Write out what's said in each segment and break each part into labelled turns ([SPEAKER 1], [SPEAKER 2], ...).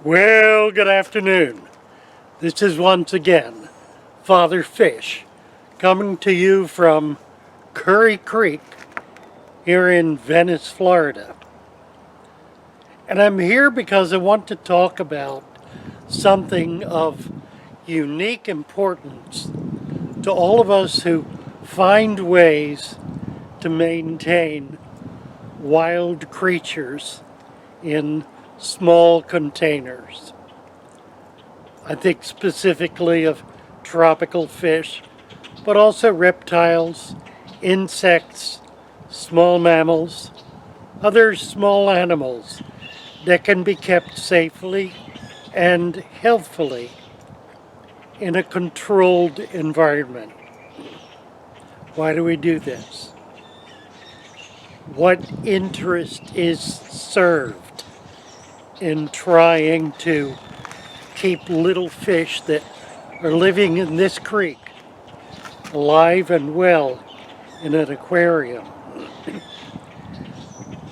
[SPEAKER 1] Well, good afternoon. This is once again Father Fish coming to you from Curry Creek here in Venice, Florida. And I'm here because I want to talk about something of unique importance to all of us who find ways to maintain wild creatures in small containers. I think specifically of tropical fish, but also reptiles, insects, small mammals, other small animals that can be kept safely and healthfully in a controlled environment. Why do we do this? What interest is served in trying to keep little fish that are living in this creek alive and well in an aquarium?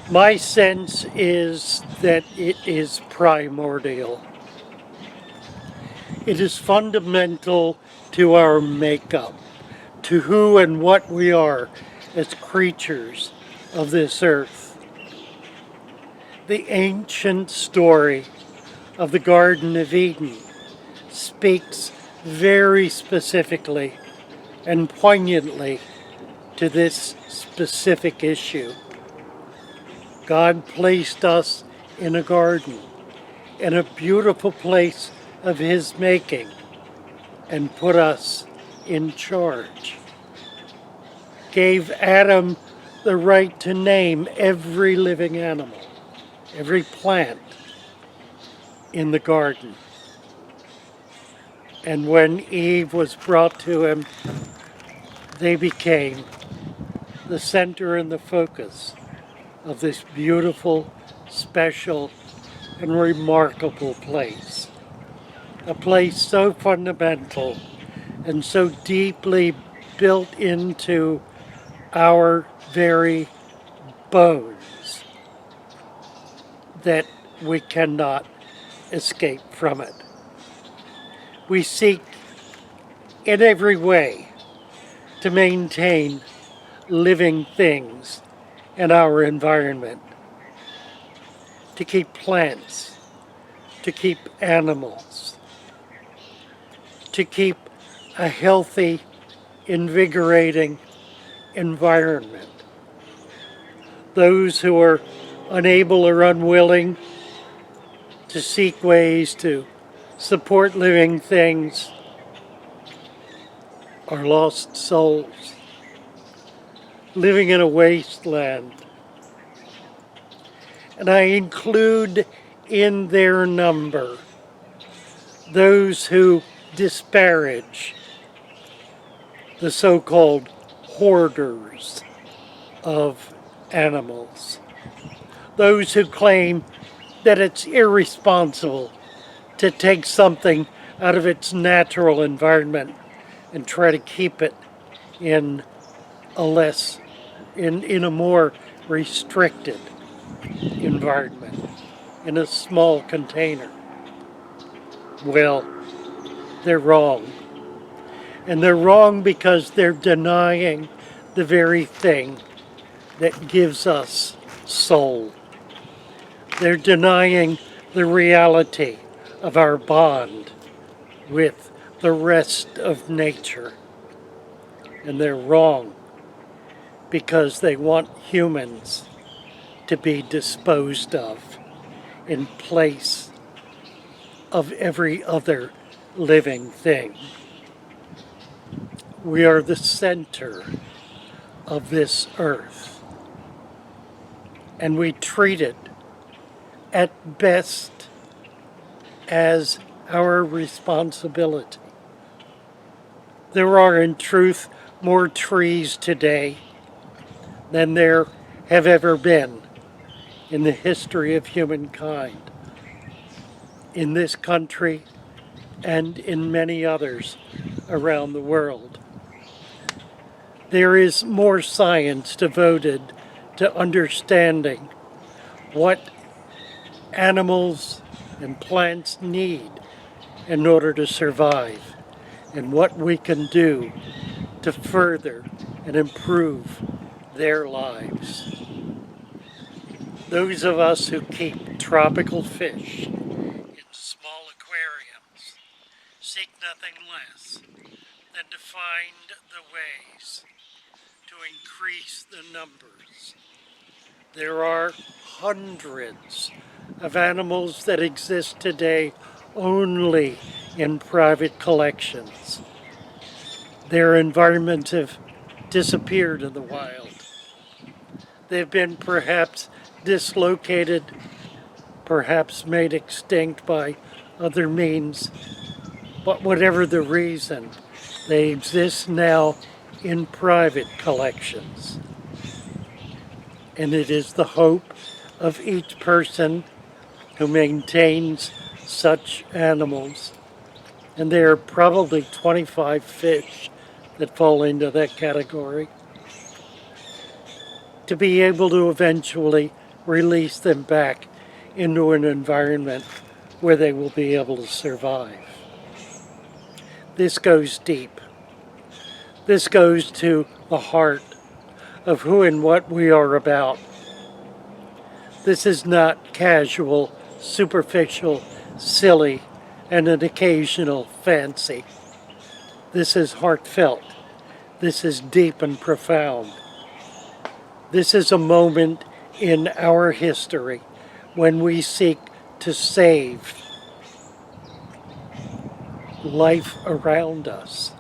[SPEAKER 1] My sense is that it is primordial. It is fundamental to our makeup, to who and what we are as creatures of this earth. The ancient story of the Garden of Eden speaks very specifically and poignantly to this specific issue. God placed us in a garden, in a beautiful place of His making, and put us in charge. Gave Adam the right to name every living animal, every plant in the garden. And when Eve was brought to him, they became the center and the focus of this beautiful, special, and remarkable place. A place so fundamental and so deeply built into our very bones that we cannot escape from it. We seek in every way to maintain living things in our environment, to keep plants, to keep animals, to keep a healthy, invigorating environment. Those who are unable or unwilling to seek ways to support living things are lost souls living in a wasteland. And I include in their number those who disparage the so-called hoarders of animals. Those who claim that it's irresponsible to take something out of its natural environment and try to keep it in a more restricted environment, in a small container. Well, they're wrong. And they're wrong because they're denying the very thing that gives us soul. They're denying the reality of our bond with the rest of nature. And they're wrong because they want humans to be disposed of in place of every other living thing. We are the center of this earth, and we treat it at best as our responsibility. There are in truth more trees today than there have ever been in the history of humankind, in this country and in many others around the world. There is more science devoted to understanding what animals, and plants need in order to survive, and what we can do to further and improve their lives. Those of us who keep tropical fish in small aquariums seek nothing less than to find the ways to increase the numbers. There are hundreds of animals that exist today only in private collections. Their environments have disappeared in the wild. They've been perhaps dislocated, perhaps made extinct by other means, but whatever the reason, they exist now in private collections. And it is the hope of each person who maintains such animals, and there are probably 25 fish that fall into that category, to be able to eventually release them back into an environment where they will be able to survive. This goes deep. This goes to the heart of who and what we are about. This is not casual, superficial, silly, and an occasional fancy. This is heartfelt. This is deep and profound. This is a moment in our history when we seek to save life around us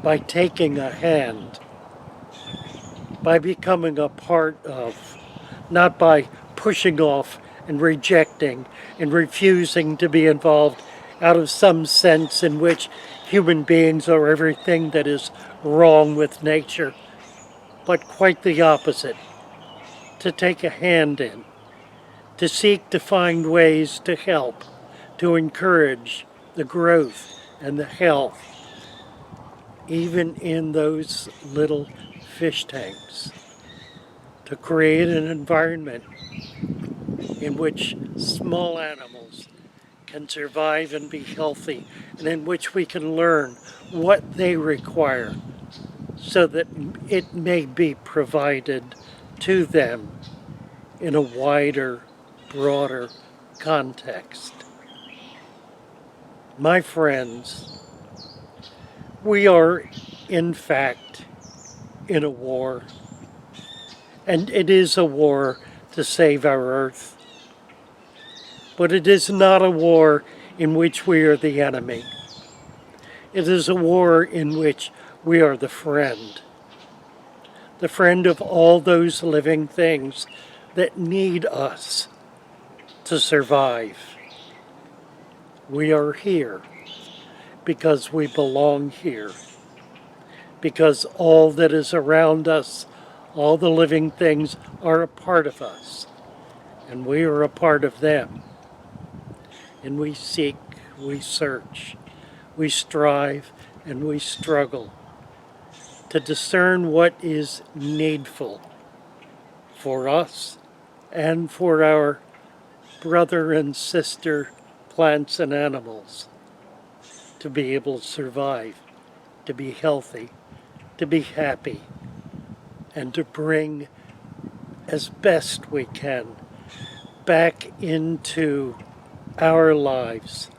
[SPEAKER 1] by taking a hand, by becoming a part of, not by pushing off and rejecting and refusing to be involved out of some sense in which human beings are everything that is wrong with nature, but quite the opposite. To take a hand in, to seek to find ways to help, to encourage the growth and the health, even in those little fish tanks, to create an environment in which small animals can survive and be healthy, and in which we can learn what they require so that it may be provided to them in a wider, broader context. My friends, we are in fact in a war, and it is a war to save our earth. But it is not a war in which we are the enemy. It is a war in which we are the friend of all those living things that need us to survive. We are here because we belong here, because all that is around us, all the living things are a part of us, and we are a part of them. And we seek, we search, we strive, and we struggle to discern what is needful for us and for our brother and sister plants and animals to be able to survive, to be healthy, to be happy, and to bring as best we can back into our lives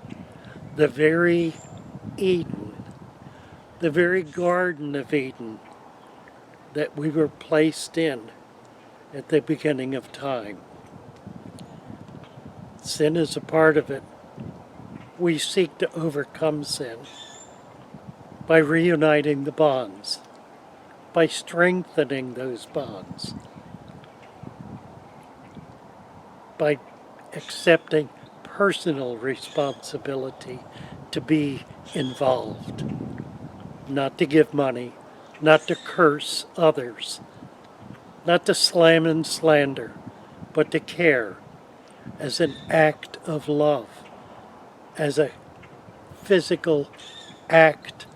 [SPEAKER 1] the very Eden, the very Garden of Eden that we were placed in at the beginning of time. Sin is a part of it. We seek to overcome sin by reuniting the bonds, by strengthening those bonds, by accepting personal responsibility to be involved, not to give money, not to curse others, not to slam and slander, but to care as an act of love, as a physical act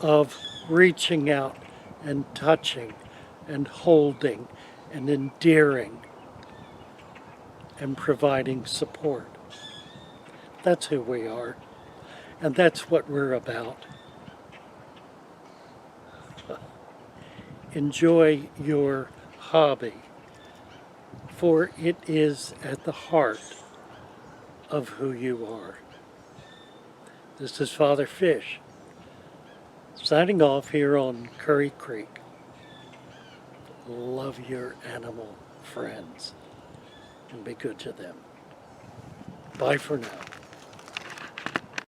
[SPEAKER 1] of reaching out and touching and holding and endearing and providing support. That's who we are, and that's what we're about. Enjoy your hobby, for it is at the heart of who you are. This is Father Fish, signing off here on Curry Creek. Love your animal friends and be good to them. Bye for now.